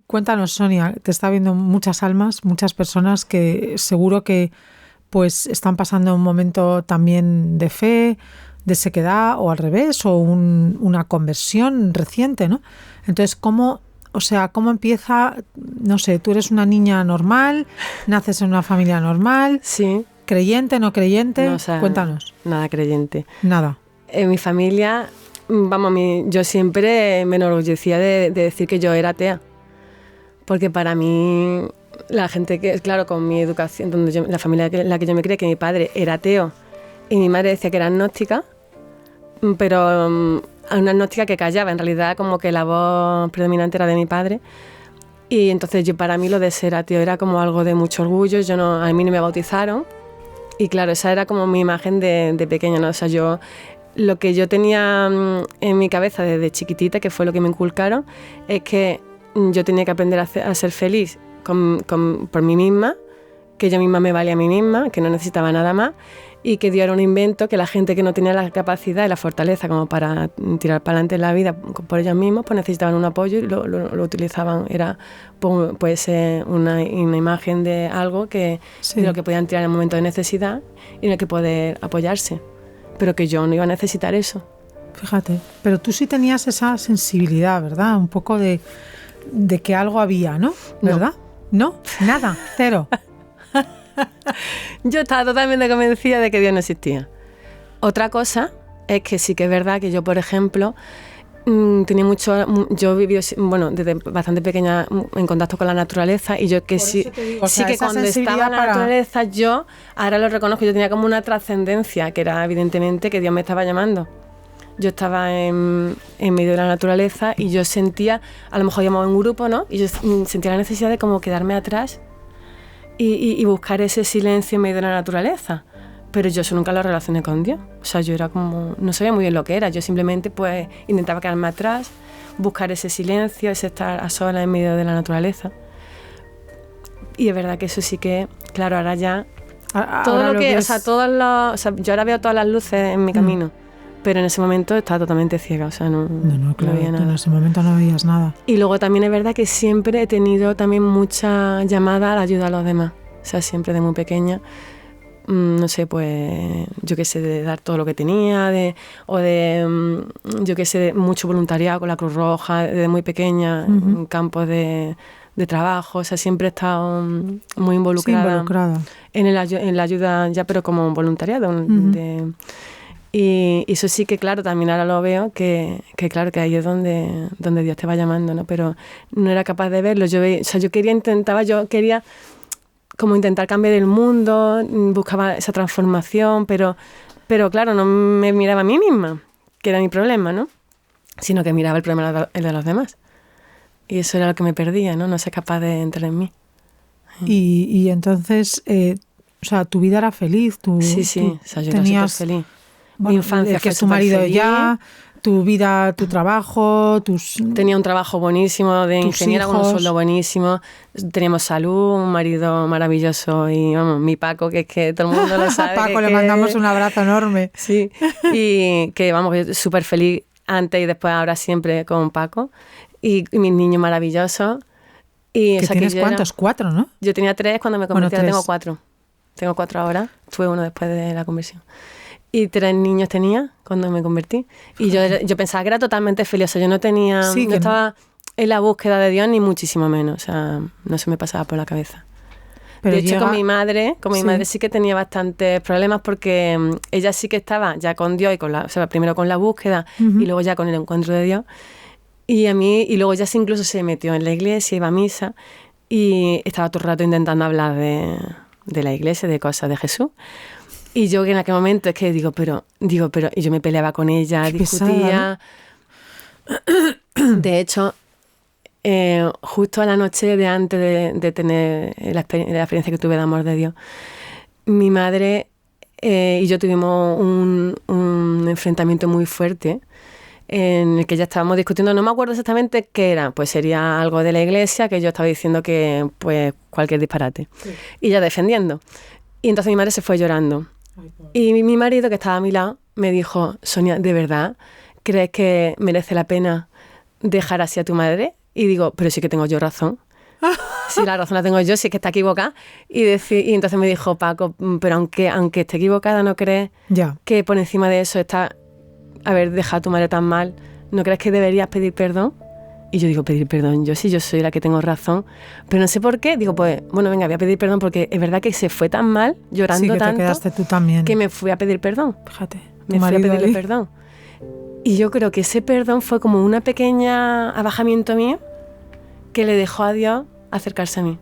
Cuéntanos, Sonia, te está viendo muchas almas, muchas personas que seguro que pues están pasando un momento también de fe, de sequedad o al revés, o una conversión reciente, ¿no? Entonces, ¿cómo empieza? No sé, tú eres una niña normal, naces en una familia normal, sí. ¿Creyente, no creyente? No, o sea, cuéntanos. Nada creyente. Nada. En mi familia, yo siempre me enorgullecía de decir que yo era atea. Porque para mí, la gente que, claro, con mi educación, la familia en la que yo me crié, que mi padre era ateo y mi madre decía que era agnóstica, pero una agnóstica que callaba, en realidad como que la voz predominante era de mi padre. Y entonces para mí lo de ser ateo era como algo de mucho orgullo. A mí no me bautizaron. Y claro, esa era como mi imagen de pequeña, ¿no? O sea, lo que yo tenía en mi cabeza desde chiquitita, que fue lo que me inculcaron, es que yo tenía que aprender a ser feliz por mí misma, que yo misma me valía a mí misma, que no necesitaba nada más, y que Dios era un invento, que la gente que no tenía la capacidad y la fortaleza como para tirar para adelante en la vida por ellos mismos, pues necesitaban un apoyo y lo utilizaban. Era pues una imagen de algo de lo que podían tirar en el momento de necesidad y en el que poder apoyarse, pero que yo no iba a necesitar eso. Fíjate, pero tú sí tenías esa sensibilidad, ¿verdad? Un poco de que algo había, ¿no? ¿Verdad? ¿No? Nada, cero. Yo estaba totalmente convencida de que Dios no existía. Otra cosa es que sí que es verdad que yo, por ejemplo, yo viví, desde bastante pequeña en contacto con la naturaleza, y yo que sí que cuando estaba en la naturaleza, yo ahora lo reconozco, yo tenía como una trascendencia, que era evidentemente que Dios me estaba llamando. Yo estaba en medio de la naturaleza y yo sentía, a lo mejor íbamos en un grupo, ¿no? Y yo sentía la necesidad de como quedarme atrás y buscar ese silencio en medio de la naturaleza. Pero yo eso nunca lo relacioné con Dios. O sea, yo era como, no sabía muy bien lo que era. Yo simplemente pues intentaba quedarme atrás, buscar ese silencio, ese estar a solas en medio de la naturaleza. Y es verdad que eso sí que, claro, ahora ya todo lo que o sea, yo ahora veo todas las luces en mi camino. Pero en ese momento estaba totalmente ciega, o sea, no claro, veía nada. En ese momento no veías nada. Y luego también es verdad que siempre he tenido también mucha llamada a la ayuda a los demás. O sea, siempre de muy pequeña, no sé, pues, yo qué sé, de dar todo lo que tenía, yo qué sé, mucho voluntariado con la Cruz Roja, desde muy pequeña, en campos de trabajo. O sea, siempre he estado muy involucrada. En la ayuda ya, pero como voluntariado, Y eso sí que, claro, también ahora lo veo, que claro, que ahí es donde Dios te va llamando, ¿no? Pero no era capaz de verlo. Yo quería como intentar cambiar el mundo, buscaba esa transformación, pero claro, no me miraba a mí misma, que era mi problema, ¿no? Sino que miraba el problema el de los demás. Y eso era lo que me perdía, ¿no? No ser capaz de entrar en mí. Y entonces, o sea, tu vida era feliz. Sí, o sea, yo era súper feliz. Mi infancia que tu marido feliz. Ya, tu vida, tu trabajo, Tenía un trabajo buenísimo de ingeniera con un sueldo buenísimo. Teníamos salud, un marido maravilloso y, vamos, mi Paco, que es que todo el mundo lo sabe. Paco, le mandamos un abrazo enorme. Sí, y que, vamos, súper feliz antes y después, ahora siempre con Paco. Y mis niños maravillosos. ¿Que tienes cuántos? 4, ¿no? Yo tenía 3 cuando me convertí, ahora tengo 4. Tengo 4 ahora, tuve 1 después de la conversión. Y 3 niños tenía cuando me convertí. Y yo pensaba que era totalmente feliz. O sea, yo no estaba en la búsqueda de Dios, ni muchísimo menos. O sea, no se me pasaba por la cabeza. Pero de hecho, con mi madre sí que tenía bastantes problemas, porque ella sí que estaba ya con Dios, primero con la búsqueda y luego ya con el encuentro de Dios. Y luego ya incluso se metió en la iglesia, iba a misa y estaba todo el rato intentando hablar de la iglesia, de cosas de Jesús. Y yo en aquel momento es que digo, pero y yo me peleaba con ella, discutía. Pesada, ¿no? De hecho, justo a la noche de antes de tener la experiencia que tuve de amor de Dios, mi madre y yo tuvimos un enfrentamiento muy fuerte en el que ya estábamos discutiendo, no me acuerdo exactamente qué era, pues sería algo de la iglesia, que yo estaba diciendo que pues cualquier disparate. Sí. Y ella defendiendo. Y entonces mi madre se fue llorando. Y mi marido, que estaba a mi lado, me dijo, Sonia, ¿de verdad crees que merece la pena dejar así a tu madre? y digo, pero sí que tengo yo razón. Si la razón la tengo yo, si es que está equivocada. Y entonces me dijo Paco, pero aunque esté equivocada, ¿no crees que por encima de eso está haber dejado a tu madre tan mal? ¿No crees que deberías pedir perdón? Y yo digo, pedir perdón, yo soy la que tengo razón. Pero no sé por qué, digo, pues, bueno, venga, voy a pedir perdón porque es verdad que se fue tan mal, llorando tanto, te quedaste tú también. Que me fui a pedir perdón. Fíjate, me fui a pedirle perdón. Y yo creo que ese perdón fue como una pequeña abajamiento mío que le dejó a Dios acercarse a mí.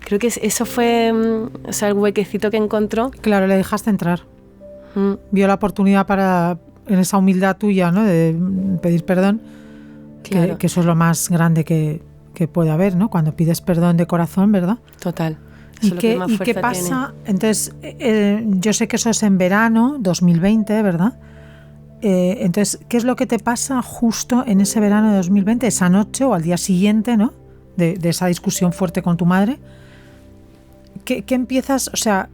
Creo que eso fue, o sea, el huequecito que encontró. Claro, le dejaste entrar. Vio la oportunidad en esa humildad tuya, ¿no? De pedir perdón. Claro. Que eso es lo más grande que puede haber, ¿no? Cuando pides perdón de corazón, ¿verdad? Total. ¿Y qué pasa? Tiene. Entonces, yo sé que eso es en verano 2020, ¿verdad? Entonces, ¿qué es lo que te pasa justo en ese verano de 2020, esa noche o al día siguiente, ¿no? De esa discusión fuerte con tu madre? ¿Qué empiezas? O sea,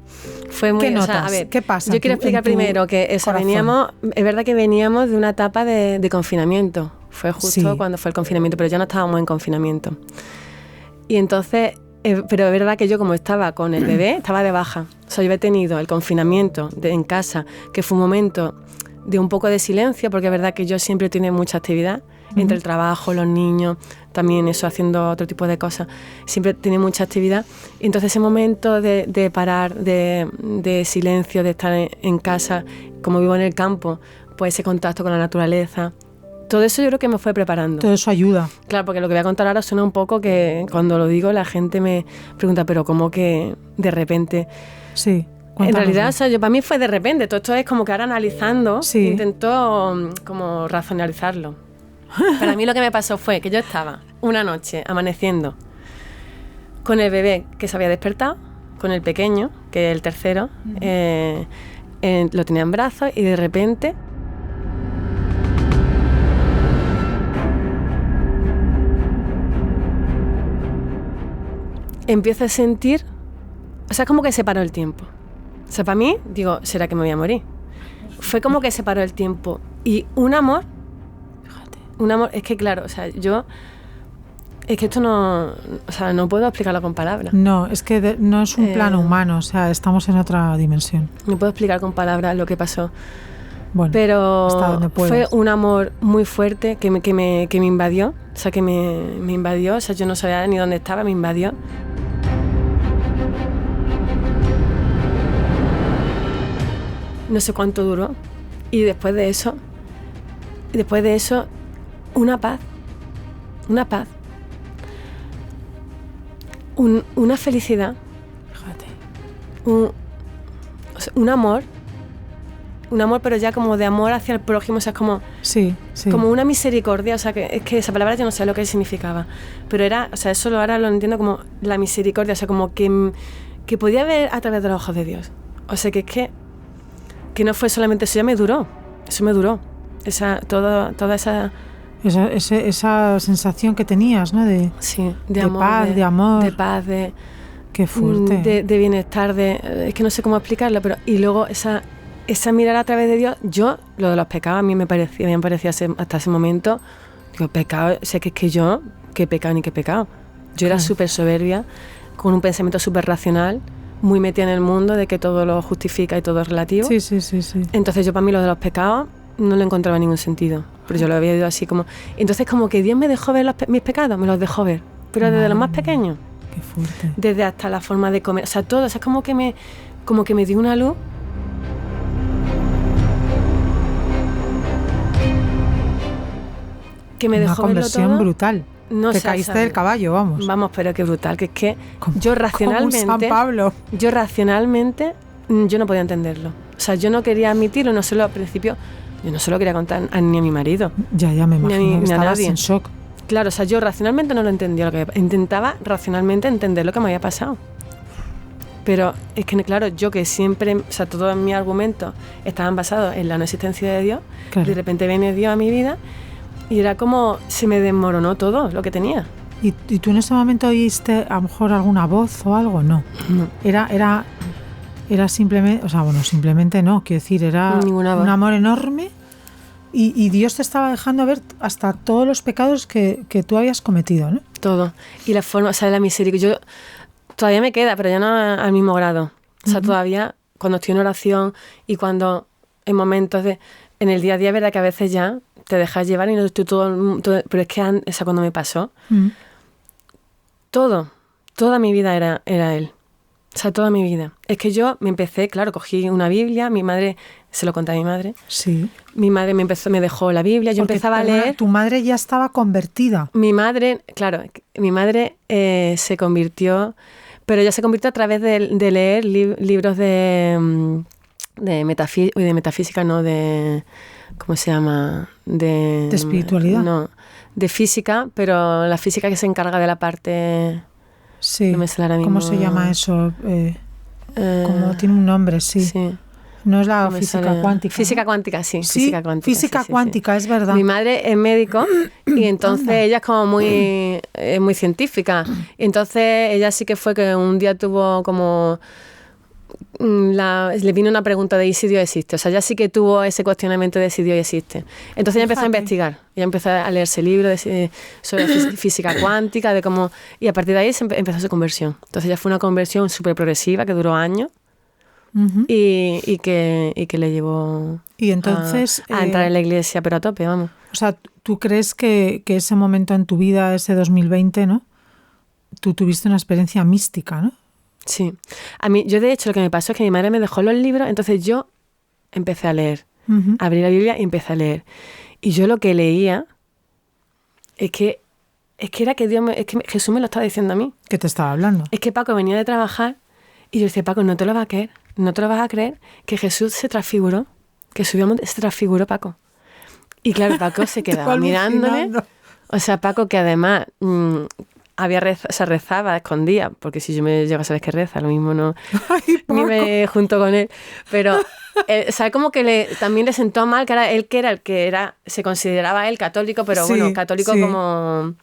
fue muy, ¿qué notas? O sea, a ver, ¿qué pasa? Yo quiero explicar primero que es verdad que veníamos de una etapa de confinamiento. Fue justo cuando fue el confinamiento, pero ya no estábamos en confinamiento. Y entonces, pero es verdad que yo como estaba con el bebé, estaba de baja. O sea, yo había tenido el confinamiento en casa, que fue un momento de un poco de silencio, porque es verdad que yo siempre tengo mucha actividad, entre el trabajo, los niños, también eso, haciendo otro tipo de cosas. Siempre tiene mucha actividad. Y entonces ese momento de parar, de silencio, de estar en casa, como vivo en el campo, pues ese contacto con la naturaleza, todo eso yo creo que me fue preparando. Todo eso ayuda. Claro, porque lo que voy a contar ahora suena un poco que cuando lo digo la gente me pregunta, pero ¿cómo que de repente? Sí. En realidad, o sea, para mí fue de repente. Todo esto es como que ahora analizando, intento como racionalizarlo. Para mí lo que me pasó fue que yo estaba una noche amaneciendo con el bebé que se había despertado, con el pequeño, que es el tercero, lo tenía en brazos y de repente empiezo a sentir, o sea, como que se paró el tiempo. O sea, para mí, digo, ¿será que me voy a morir? Fue como que se paró el tiempo. Y un amor, es que claro, o sea, es que esto no, o sea, no puedo explicarlo con palabras. No, es que no es un plano humano, o sea, estamos en otra dimensión. No puedo explicar con palabras lo que pasó. Bueno, pero fue un amor muy fuerte que me invadió, o sea, que me invadió, o sea, yo no sabía ni dónde estaba, me invadió. No sé cuánto duró. Y después de eso, una paz. Una felicidad. Fíjate. Un amor, pero ya como de amor hacia el prójimo, o sea, como, como una misericordia, o sea, que es que esa palabra yo no sé lo que significaba, pero era, o sea, eso ahora lo entiendo como la misericordia, o sea, como que podía ver a través de los ojos de Dios. O sea, que es que no fue solamente eso, eso me duró, toda esa sensación que tenías, ¿no? De amor, paz, de amor. De paz, qué fuerte. De bienestar, es que no sé cómo explicarlo, pero y luego esa mirada a través de Dios, lo de los pecados a mí me parecía hasta ese momento, digo, pecado, sé que es que yo, qué pecado ni qué pecado. Yo era súper soberbia, con un pensamiento súper racional, muy metida en el mundo de que todo lo justifica y todo es relativo. Sí. Entonces yo para mí lo de los pecados no le encontraba ningún sentido, pero yo lo había ido así como... Entonces como que Dios me dejó ver mis pecados, me los dejó ver, pero desde los más pequeños. Qué fuerte. Desde hasta la forma de comer, o sea, todo, o sea, es como que me dio una luz. Que me dejó verlo todo. Una conversión brutal. No te caíste del caballo, vamos. Vamos, pero qué brutal, que es que yo racionalmente... Como San Pablo. Yo racionalmente, yo no podía entenderlo. O sea, yo no quería admitirlo, no solo al principio, yo no se lo quería contar ni a mi marido. Ya me imagino que estabas en shock. Claro, o sea, yo racionalmente no lo entendía, intentaba racionalmente entender lo que me había pasado. Pero es que, claro, yo que siempre, o sea, todos mis argumentos estaban basados en la no existencia de Dios, claro. De repente viene Dios a mi vida y era como se me desmoronó todo lo que tenía. ¿Y tú en ese momento oíste a lo mejor alguna voz o algo? No. Era simplemente, o sea, bueno, simplemente no, quiero decir, era un amor enorme Y Dios te estaba dejando ver hasta todos los pecados que tú habías cometido, ¿no? Todo. Y la forma, o sea, la misericordia. Todavía me queda, pero ya no al mismo grado. O sea, todavía cuando estoy en oración y cuando en momentos en el día a día, es verdad que a veces ya te dejas llevar y no estoy todo pero es que cuando me pasó, toda mi vida era Él. O sea, toda mi vida. Es que yo me empecé, claro, cogí una Biblia, mi madre, se lo conté a mi madre. Sí. Mi madre me dejó la Biblia, yo empezaba a leer. Tu madre ya estaba convertida. Mi madre se convirtió, pero ella se convirtió a través de leer libros de metafísica, no de... ¿Cómo se llama? ¿De espiritualidad? No, de física, pero la física que se encarga de la parte... Sí. No me sale ahora mismo. ¿Cómo se llama eso? Como tiene un nombre, sí. No es la física cuántica. Física cuántica, sí. Física cuántica, física cuántica, es verdad. Mi madre es médico y entonces ella es como muy científica. Y entonces ella sí que fue que un día tuvo como... le vino una pregunta de ¿y si Dios existe? O sea, ella sí que tuvo ese cuestionamiento de si Dios existe. Entonces ella empezó a investigar. Ella empezó a leerse libros sobre física cuántica, de cómo... Y a partir de ahí empezó su conversión. Entonces ella fue una conversión súper progresiva que duró años. Y que le llevó y entonces, a entrar en la iglesia, pero a tope, vamos. O sea, ¿tú crees que ese momento en tu vida, ese 2020, ¿no? Tú tuviste una experiencia mística, ¿no? Sí. Yo de hecho lo que me pasó es que mi madre me dejó los libros, entonces yo empecé a leer. Abrí la Biblia y empecé a leer. Y yo lo que leía es que era que Jesús me lo estaba diciendo a mí. ¿Qué te estaba hablando? Es que Paco venía de trabajar y yo decía, Paco, no te lo vas a creer. No te lo vas a creer que Jesús se transfiguró, que subió a monte, se transfiguró, Paco. Y claro, Paco se quedaba mirándole. O sea, Paco que además rezaba, escondía, porque si yo me llego a saber que reza, lo mismo no, ni me junto con él. Pero, ¿sabes? Como que también le sentó mal, que era él se consideraba él católico, pero bueno, católico como...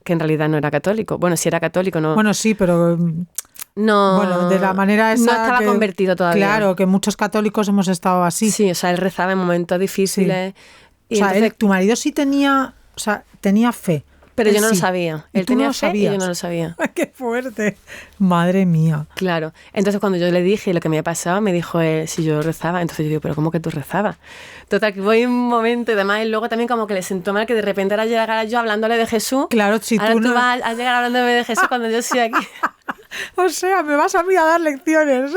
que en realidad no era católico. Bueno, sí era católico, ¿no? Bueno, sí, pero... No, bueno, de la manera esa no estaba convertido todavía. Claro, que muchos católicos hemos estado así. Sí, o sea, él rezaba en momentos difíciles. Sí. Y o sea, tu marido sí tenía fe. Pero yo no lo sabía. Él tenía fe y yo no lo sabía. ¡Qué fuerte! Madre mía. Claro. Entonces, cuando yo le dije lo que me había pasado, me dijo él si yo rezaba. Entonces yo digo, ¿pero cómo que tú rezabas? Total, que voy un momento y demás. Y luego también como que le sentó mal que de repente ahora llegara yo hablándole de Jesús. Claro, si ahora tú no... vas a llegar hablándome de Jesús cuando yo estoy aquí. O sea, me vas a mí a dar lecciones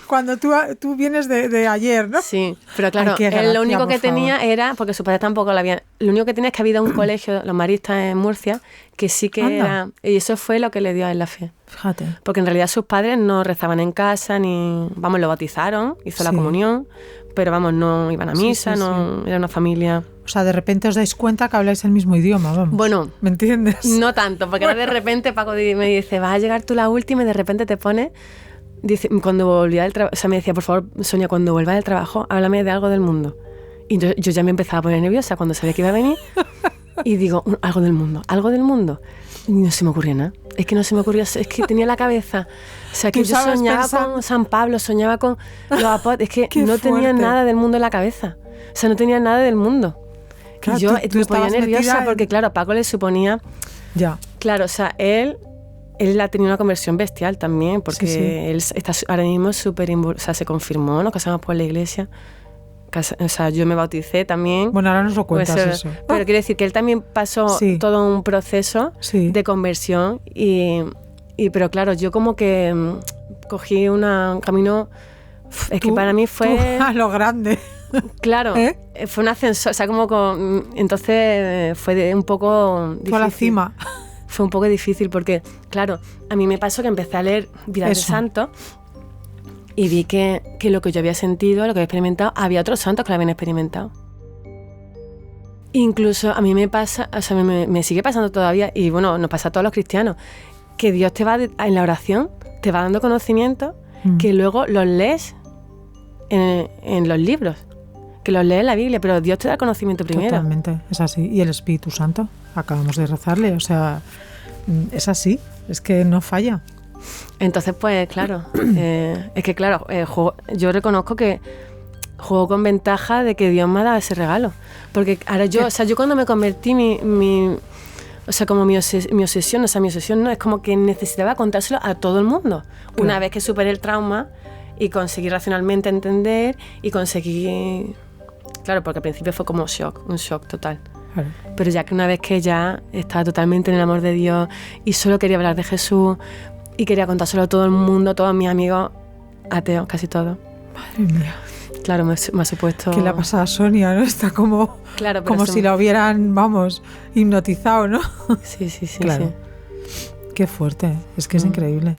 cuando tú vienes de ayer, ¿no? Sí, pero claro, él lo único que tenía era, porque su padre tampoco lo había, lo único que tenía es que había un colegio, los maristas en Murcia, que sí que era, y eso fue lo que le dio a él la fe. Fíjate. Porque en realidad sus padres no rezaban en casa, lo bautizaron, hizo la comunión, pero no iban a misa, era una familia... O sea, de repente os dais cuenta que habláis el mismo idioma, vamos. Bueno, ¿me entiendes? No tanto, porque ahora de repente Paco me dice, vas a llegar tú la última y de repente te pone, dice, cuando volvía del trabajo, o sea, me decía, por favor, Sonia, cuando vuelva del trabajo, háblame de algo del mundo. Y yo ya me empezaba a poner nerviosa cuando sabía que iba a venir y digo, algo del mundo. Y no se me ocurría nada. Es que no se me ocurría, es que tenía la cabeza. O sea, que yo soñaba con San Pablo, soñaba con los apóstoles, es que no tenía nada del mundo en la cabeza. O sea, no tenía nada del mundo. Claro, y yo me ponía nerviosa porque, claro, a Paco le suponía... Ya. Claro, o sea, él ha tenido una conversión bestial también, porque él está ahora mismo súper... O sea, se confirmó, nos casamos por la iglesia. O sea, yo me bauticé también. Bueno, ahora nos lo cuentas eso. Pero quiero decir que él también pasó todo un proceso de conversión. Pero claro, yo como que cogí un camino... Es que para mí fue... a lo grande. Claro, fue un ascensor, o sea, entonces fue un poco difícil. Fue a la cima. Fue un poco difícil porque, claro, a mí me pasó que empecé a leer Vidas de Santos y vi que lo que yo había sentido, lo que había experimentado, había otros santos que lo habían experimentado. Incluso a mí me pasa, o sea, me sigue pasando todavía, y bueno, nos pasa a todos los cristianos, que Dios te va, en la oración, te va dando conocimientos que luego los lees en los libros. Que los lee en la Biblia, pero Dios te da conocimiento primero. Totalmente, es así. Y el Espíritu Santo, acabamos de rezarle, o sea, es así, es que no falla. Entonces, pues claro, es que claro, yo reconozco que juego con ventaja de que Dios me ha dado ese regalo. Porque ahora yo, o sea, yo cuando me convertí, o sea, como mi obsesión, o sea, mi obsesión no es como que necesitaba contárselo a todo el mundo. Claro. Una vez que superé el trauma y conseguí racionalmente entender y conseguí... Claro, porque al principio fue como un shock total. Claro. Pero ya que una vez que ya estaba totalmente en el amor de Dios y solo quería hablar de Jesús y quería contárselo a todo el mundo, todos mis amigos ateos, casi todos. Madre mía. Claro, me ha supuesto... ¿Qué le ha pasado a Sonia, no? Está como, claro, como si la hubieran, vamos, hipnotizado, ¿no? Sí, claro. Sí. Qué fuerte, es que es increíble.